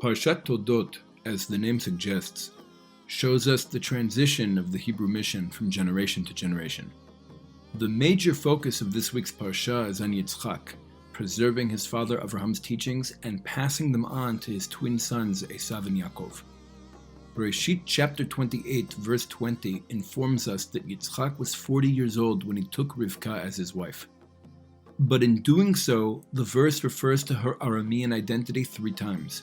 Parshat Toldot, as the name suggests, shows us the transition of the Hebrew mission from generation to generation. The major focus of this week's parsha is on Yitzḥak, preserving his father Avram's teachings and passing them on to his twin sons Esav and Yaakov. Bereshit chapter 28 verse 20 informs us that Yitzḥak was 40 years old when he took Rivka as his wife. But in doing so, the verse refers to her Aramean identity 3 times,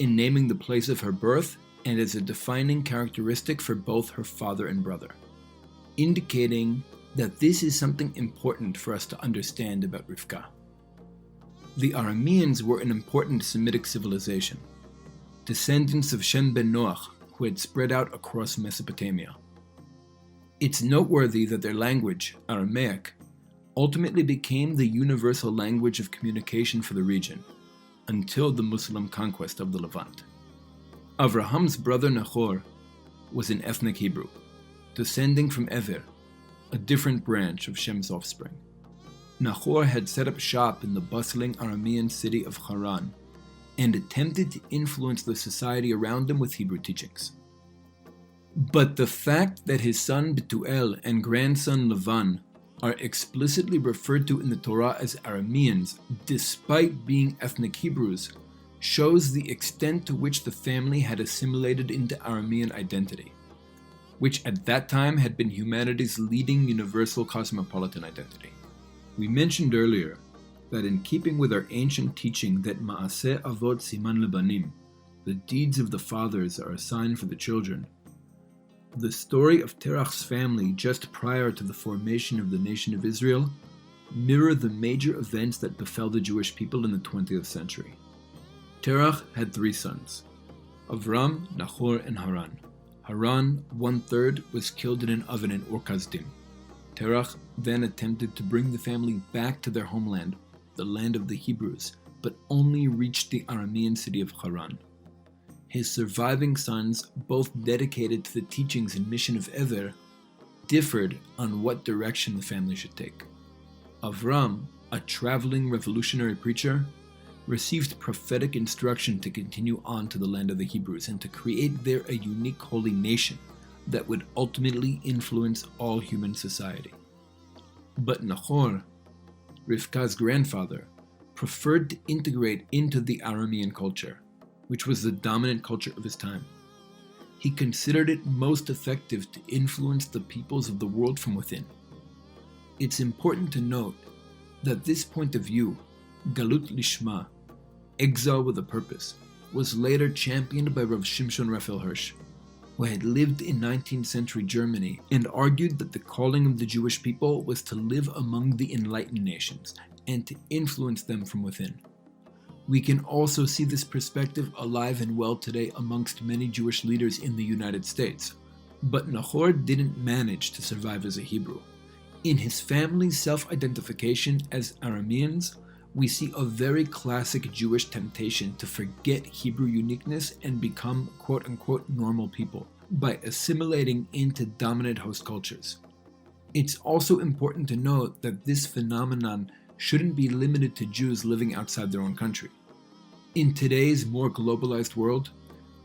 in naming the place of her birth and as a defining characteristic for both her father and brother, indicating that this is something important for us to understand about Rivka. The Arameans were an important Semitic civilization, descendants of Shem ben Noach, who had spread out across Mesopotamia. It's noteworthy that their language, Aramaic, ultimately became the universal language of communication for the region, until the Muslim conquest of the Levant. Avraham's brother Naḥor was an ethnic Hebrew, descending from Ever, a different branch of Shem's offspring. Naḥor had set up shop in the bustling Aramean city of Haran, and attempted to influence the society around him with Hebrew teachings. But the fact that his son Betuel and grandson Lavan are explicitly referred to in the Torah as Arameans, despite being ethnic Hebrews, shows the extent to which the family had assimilated into Aramean identity, which at that time had been humanity's leading universal cosmopolitan identity. We mentioned earlier that in keeping with our ancient teaching that Ma'aseh Avot Siman Lebanim, the deeds of the fathers are a sign for the children, the story of Teraḥ's family just prior to the formation of the nation of Israel mirror the major events that befell the Jewish people in the 20th century. Teraḥ had 3 sons, Avram, Naḥor, and Haran. Haran, 1/3, was killed in an oven in Ur Kasdim. Teraḥ then attempted to bring the family back to their homeland, the land of the Hebrews, but only reached the Aramean city of Haran. His surviving sons, both dedicated to the teachings and mission of Ever, differed on what direction the family should take. Avram, a traveling revolutionary preacher, received prophetic instruction to continue on to the land of the Hebrews and to create there a unique holy nation that would ultimately influence all human society. But Naḥor, Rivka's grandfather, preferred to integrate into the Aramean culture, which was the dominant culture of his time. He considered it most effective to influence the peoples of the world from within. It's important to note that this point of view, Galut Lishma, exile with a purpose, was later championed by Rav Shimshon Raphael Hirsch, who had lived in 19th century Germany and argued that the calling of the Jewish people was to live among the enlightened nations and to influence them from within. We can also see this perspective alive and well today amongst many Jewish leaders in the United States. But Naḥor didn't manage to survive as a Hebrew. In his family's self-identification as Arameans, we see a very classic Jewish temptation to forget Hebrew uniqueness and become quote-unquote normal people by assimilating into dominant host cultures. It's also important to note that this phenomenon shouldn't be limited to Jews living outside their own country. In today's more globalized world,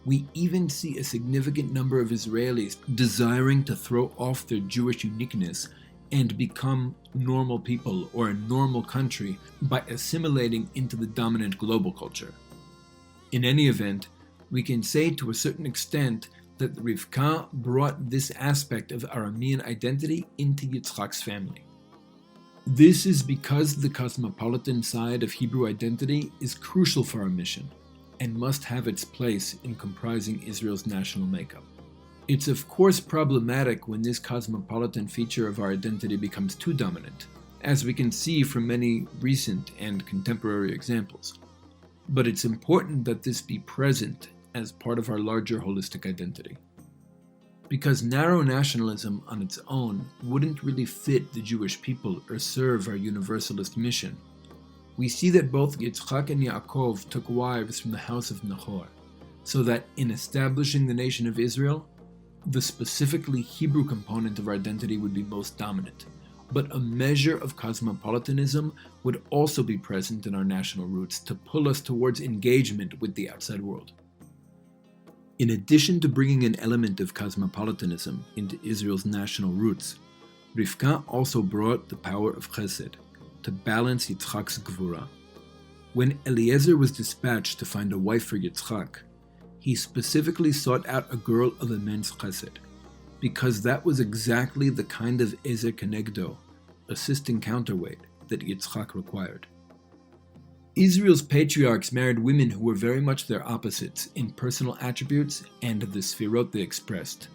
we even see a significant number of Israelis desiring to throw off their Jewish uniqueness and become normal people or a normal country by assimilating into the dominant global culture. In any event, we can say to a certain extent that Rivka brought this aspect of Aramean identity into Yitzḥak's family. This is because the cosmopolitan side of Hebrew identity is crucial for our mission and must have its place in comprising Israel's national makeup. It's of course problematic when this cosmopolitan feature of our identity becomes too dominant, as we can see from many recent and contemporary examples. But it's important that this be present as part of our larger holistic identity. Because narrow nationalism on its own wouldn't really fit the Jewish people or serve our universalist mission, we see that both Yitzḥak and Yaakov took wives from the house of Naḥor, so that in establishing the nation of Israel, the specifically Hebrew component of our identity would be most dominant, but a measure of cosmopolitanism would also be present in our national roots to pull us towards engagement with the outside world. In addition to bringing an element of cosmopolitanism into Israel's national roots, Rivka also brought the power of ḥesed to balance Yitzḥak's gevura. When Eliezer was dispatched to find a wife for Yitzḥak, he specifically sought out a girl of immense ḥesed, because that was exactly the kind of ezer kenegdo, assisting counterweight, that Yitzḥak required. Israel's patriarchs married women who were very much their opposites in personal attributes and the sfirot they expressed,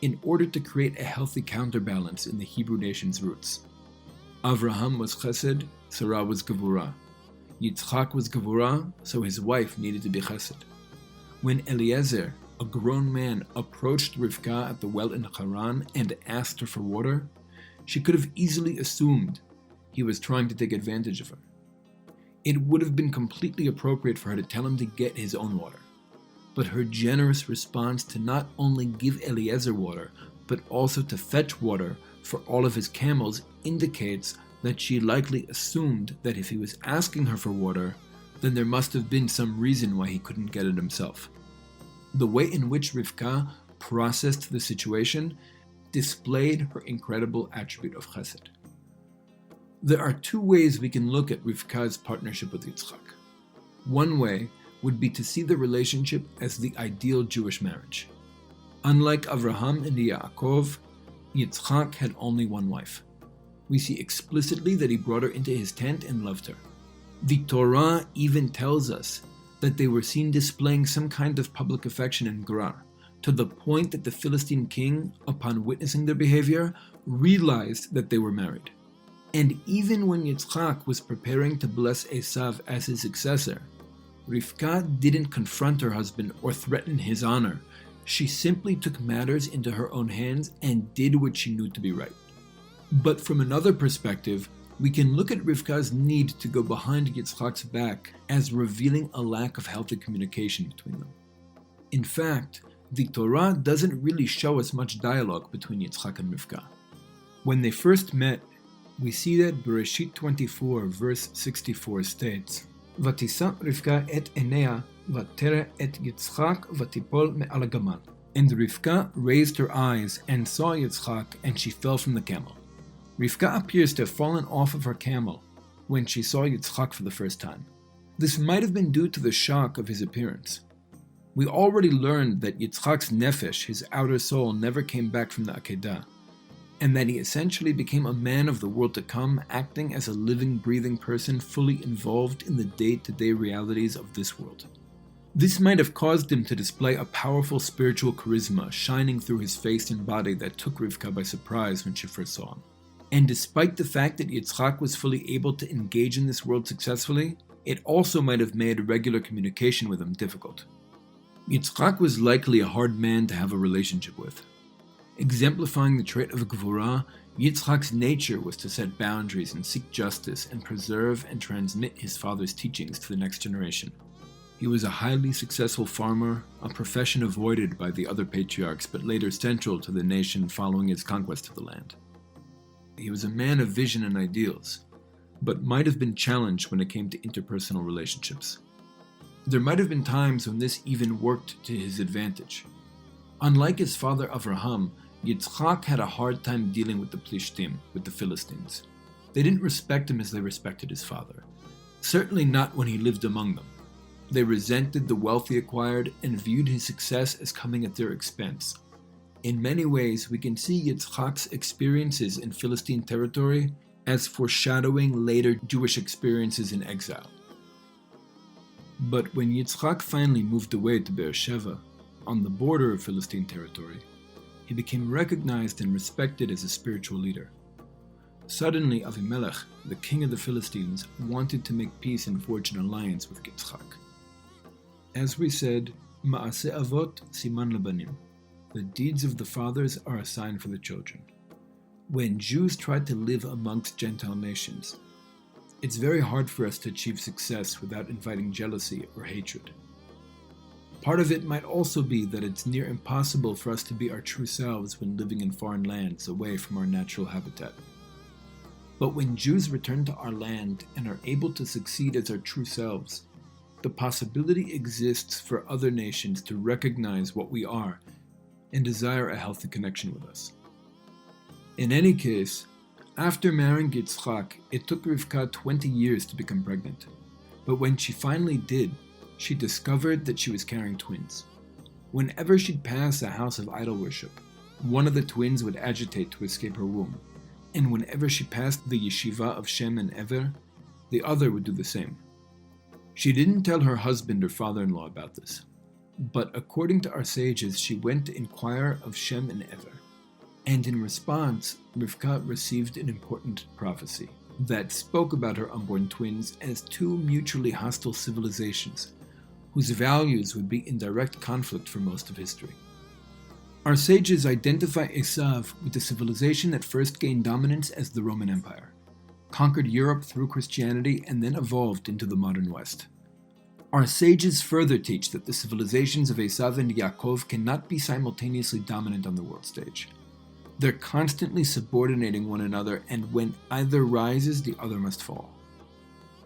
in order to create a healthy counterbalance in the Hebrew nation's roots. Avraham was ḥesed, Sarah was gevura. Yitzḥak was gevura, so his wife needed to be ḥesed. When Eliezer, a grown man, approached Rivka at the well in Haran and asked her for water, she could have easily assumed he was trying to take advantage of her. It would have been completely appropriate for her to tell him to get his own water. But her generous response to not only give Eliezer water, but also to fetch water for all of his camels indicates that she likely assumed that if he was asking her for water, then there must have been some reason why he couldn't get it himself. The way in which Rivka processed the situation displayed her incredible attribute of ḥesed. There are two ways we can look at Rivka's partnership with Yitzḥak. One way would be to see the relationship as the ideal Jewish marriage. Unlike Avraham and Yaakov, Yitzḥak had only one wife. We see explicitly that he brought her into his tent and loved her. The Torah even tells us that they were seen displaying some kind of public affection in Gerar, to the point that the Philistine king, upon witnessing their behavior, realized that they were married. And even when Yitzḥak was preparing to bless Esav as his successor, Rivka didn't confront her husband or threaten his honor. She simply took matters into her own hands and did what she knew to be right. But from another perspective, we can look at Rivka's need to go behind Yitzḥak's back as revealing a lack of healthy communication between them. In fact, the Torah doesn't really show us much dialogue between Yitzḥak and Rivka. When they first met, we see that Bereshit 24, verse 64 states, "Vatisa Rivka et enea, vatera et Yitzḥak vatipol me'al hagamal." And Rivka raised her eyes and saw Yitzḥak, and she fell from the camel. Rivka appears to have fallen off of her camel when she saw Yitzḥak for the first time. This might have been due to the shock of his appearance. We already learned that Yitzḥak's nefesh, his outer soul, never came back from the Akedah, and that he essentially became a man of the world to come, acting as a living, breathing person fully involved in the day-to-day realities of this world. This might have caused him to display a powerful spiritual charisma shining through his face and body that took Rivka by surprise when she first saw him. And despite the fact that Yitzḥak was fully able to engage in this world successfully, it also might have made regular communication with him difficult. Yitzḥak was likely a hard man to have a relationship with. Exemplifying the trait of gevura, Yitzḥak's nature was to set boundaries and seek justice and preserve and transmit his father's teachings to the next generation. He was a highly successful farmer, a profession avoided by the other patriarchs but later central to the nation following its conquest of the land. He was a man of vision and ideals, but might have been challenged when it came to interpersonal relationships. There might have been times when this even worked to his advantage. Unlike his father Avraham, Yitzḥak had a hard time dealing with the Plishtim, with the Philistines. They didn't respect him as they respected his father, certainly not when he lived among them. They resented the wealth he acquired and viewed his success as coming at their expense. In many ways, we can see Yitzḥak's experiences in Philistine territory as foreshadowing later Jewish experiences in exile. But when Yitzḥak finally moved away to Beersheba, on the border of Philistine territory, he became recognized and respected as a spiritual leader. Suddenly, Avimelech, the king of the Philistines, wanted to make peace and forge an alliance with Yitzḥak. As we said, Ma'aseh avot siman lebanim. The deeds of the fathers are a sign for the children. When Jews try to live amongst Gentile nations, it's very hard for us to achieve success without inviting jealousy or hatred. Part of it might also be that it's near impossible for us to be our true selves when living in foreign lands away from our natural habitat. But when Jews return to our land and are able to succeed as our true selves, the possibility exists for other nations to recognize what we are and desire a healthy connection with us. In any case, after marrying Yitzḥak, it took Rivka 20 years to become pregnant. But when she finally did, she discovered that she was carrying twins. Whenever she'd pass a house of idol worship, one of the twins would agitate to escape her womb, and whenever she passed the yeshiva of Shem and Ever, the other would do the same. She didn't tell her husband or father-in-law about this, but according to our sages, she went to inquire of Shem and Ever, and in response, Rivka received an important prophecy that spoke about her unborn twins as two mutually hostile civilizations whose values would be in direct conflict for most of history. Our sages identify Esav with the civilization that first gained dominance as the Roman Empire, conquered Europe through Christianity, and then evolved into the modern West. Our sages further teach that the civilizations of Esav and Yaakov cannot be simultaneously dominant on the world stage. They're constantly subordinating one another, and when either rises, the other must fall.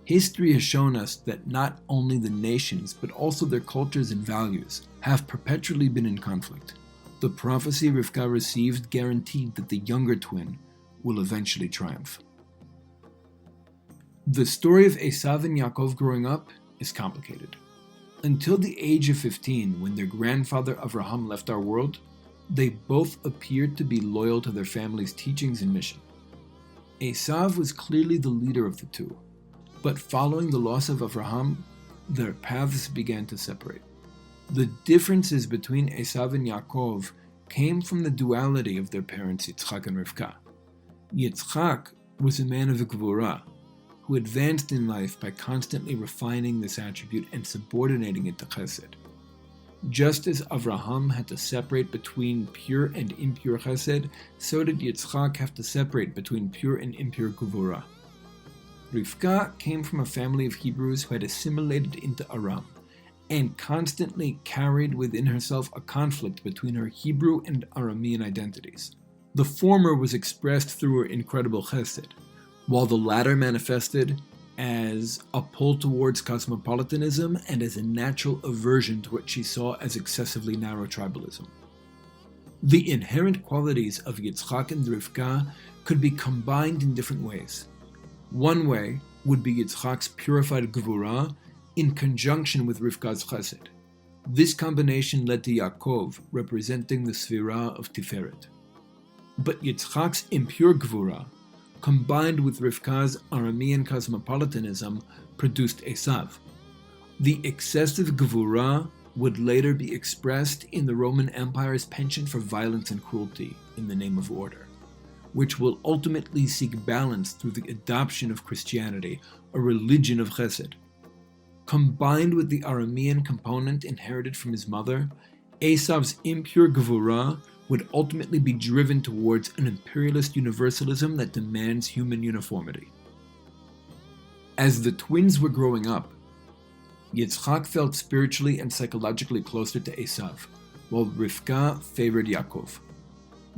History has shown us that not only the nations, but also their cultures and values have perpetually been in conflict. The prophecy Rivka received guaranteed that the younger twin will eventually triumph. The story of Esav and Yaakov growing up is complicated. Until the age of 15, when their grandfather Avram left our world, they both appeared to be loyal to their family's teachings and mission. Esav was clearly the leader of the two, but following the loss of Avram, their paths began to separate. The differences between Esav and Yaakov came from the duality of their parents Yitzḥak and Rivka. Yitzḥak was a man of Gvura, who advanced in life by constantly refining this attribute and subordinating it to ḥesed. Just as Avraham had to separate between pure and impure ḥesed, so did Yitzḥak have to separate between pure and impure Gvura. Rivka came from a family of Hebrews who had assimilated into Aram, and constantly carried within herself a conflict between her Hebrew and Aramean identities. The former was expressed through her incredible ḥesed, while the latter manifested as a pull towards cosmopolitanism and as a natural aversion to what she saw as excessively narrow tribalism. The inherent qualities of Yitzḥak and Rivka could be combined in different ways. One way would be Yitzḥak's purified Gvura in conjunction with Rivka's ḥesed. This combination led to Yaakov, representing the Sfira of Tiferet. But Yitzḥak's impure Gvura, combined with Rivka's Aramean cosmopolitanism, produced Esav. The excessive Gvura would later be expressed in the Roman Empire's penchant for violence and cruelty in the name of order, which will ultimately seek balance through the adoption of Christianity, a religion of ḥesed. Combined with the Aramean component inherited from his mother, Esav's impure Gvura would ultimately be driven towards an imperialist universalism that demands human uniformity. As the twins were growing up, Yitzḥak felt spiritually and psychologically closer to Esav, while Rivka favored Yaakov.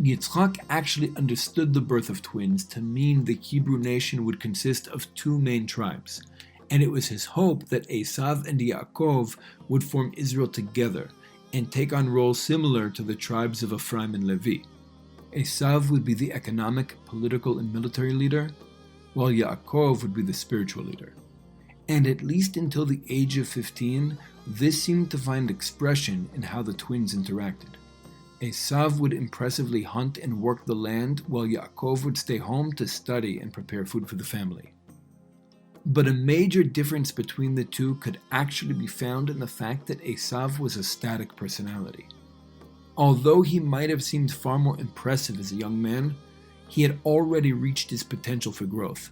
Yitzḥak actually understood the birth of twins to mean the Hebrew nation would consist of two main tribes, and it was his hope that Esav and Yaakov would form Israel together and take on roles similar to the tribes of Ephraim and Levi. Esav would be the economic, political, and military leader, while Yaakov would be the spiritual leader. And at least until the age of 15, this seemed to find expression in how the twins interacted. Esav would impressively hunt and work the land, while Yaakov would stay home to study and prepare food for the family. But a major difference between the two could actually be found in the fact that Esav was a static personality. Although he might have seemed far more impressive as a young man, he had already reached his potential for growth.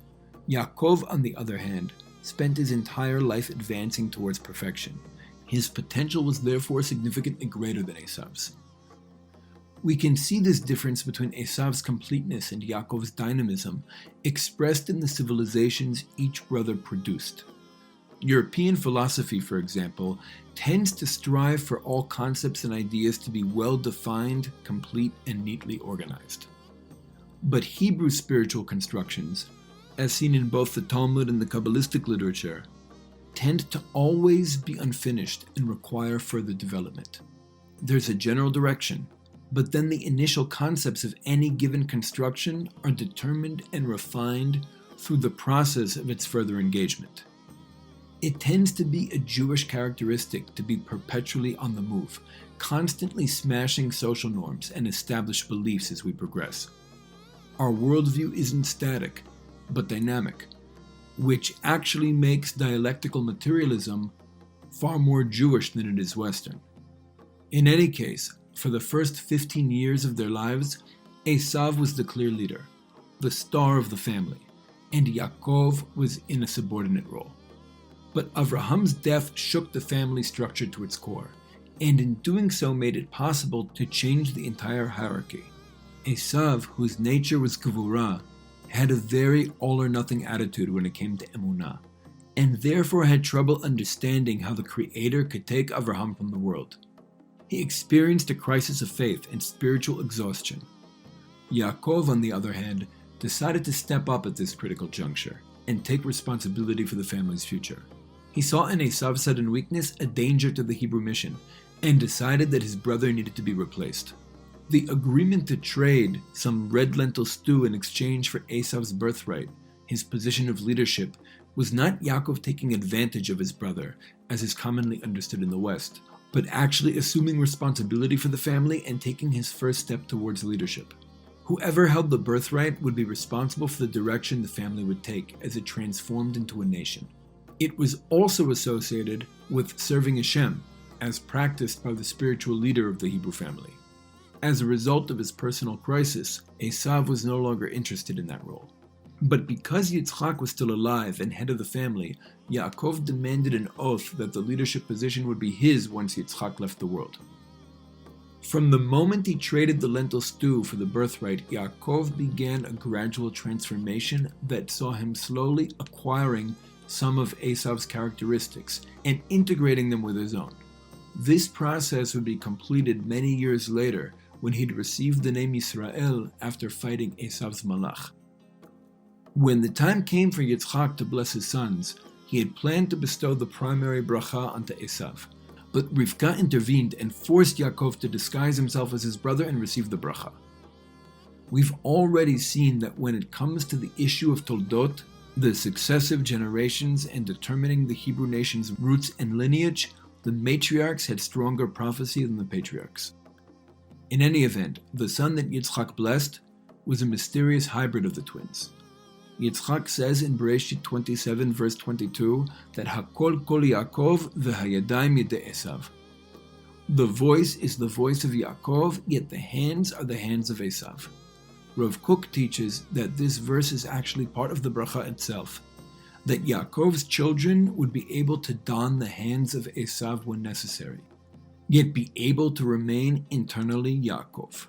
Yaakov, on the other hand, spent his entire life advancing towards perfection. His potential was therefore significantly greater than Esav's. We can see this difference between Esav's completeness and Yaakov's dynamism expressed in the civilizations each brother produced. European philosophy, for example, tends to strive for all concepts and ideas to be well-defined, complete, and neatly organized. But Hebrew spiritual constructions, as seen in both the Talmud and the Kabbalistic literature, tend to always be unfinished and require further development. There's a general direction, but then the initial concepts of any given construction are determined and refined through the process of its further engagement. It tends to be a Jewish characteristic to be perpetually on the move, constantly smashing social norms and established beliefs as we progress. Our worldview isn't static, but dynamic, which actually makes dialectical materialism far more Jewish than it is Western. In any case, for the first 15 years of their lives, Esav was the clear leader, the star of the family, and Yaakov was in a subordinate role. But Avraham's death shook the family structure to its core, and in doing so made it possible to change the entire hierarchy. Esav, whose nature was gevurah, had a very all-or-nothing attitude when it came to emunah, and therefore had trouble understanding how the Creator could take Avraham from the world. He experienced a crisis of faith and spiritual exhaustion. Yaakov, on the other hand, decided to step up at this critical juncture and take responsibility for the family's future. He saw in Esav's sudden weakness a danger to the Hebrew mission and decided that his brother needed to be replaced. The agreement to trade some red lentil stew in exchange for Esav's birthright, his position of leadership, was not Yaakov taking advantage of his brother, as is commonly understood in the West, but actually assuming responsibility for the family and taking his first step towards leadership. Whoever held the birthright would be responsible for the direction the family would take as it transformed into a nation. It was also associated with serving Hashem, as practiced by the spiritual leader of the Hebrew family. As a result of his personal crisis, Esav was no longer interested in that role. But because Yitzḥak was still alive and head of the family, Yaakov demanded an oath that the leadership position would be his once Yitzḥak left the world. From the moment he traded the lentil stew for the birthright, Yaakov began a gradual transformation that saw him slowly acquiring some of Esav's characteristics and integrating them with his own. This process would be completed many years later when he'd received the name Yisrael after fighting Esav's malach. When the time came for Yitzḥak to bless his sons, he had planned to bestow the primary bracha onto Esav. But Rivka intervened and forced Yaakov to disguise himself as his brother and receive the bracha. We've already seen that when it comes to the issue of Toldot, the successive generations and determining the Hebrew nation's roots and lineage, the matriarchs had stronger prophecy than the patriarchs. In any event, the son that Yitzḥak blessed was a mysterious hybrid of the twins. Yitzḥak says in Bereshit 27 verse 22 that Hakol kol Yaakov v'hayadayim yedei Esav. The voice is the voice of Yaakov, yet the hands are the hands of Esav. Rav Kook teaches that this verse is actually part of the bracha itself, that Yaakov's children would be able to don the hands of Esav when necessary, yet be able to remain internally Yaakov.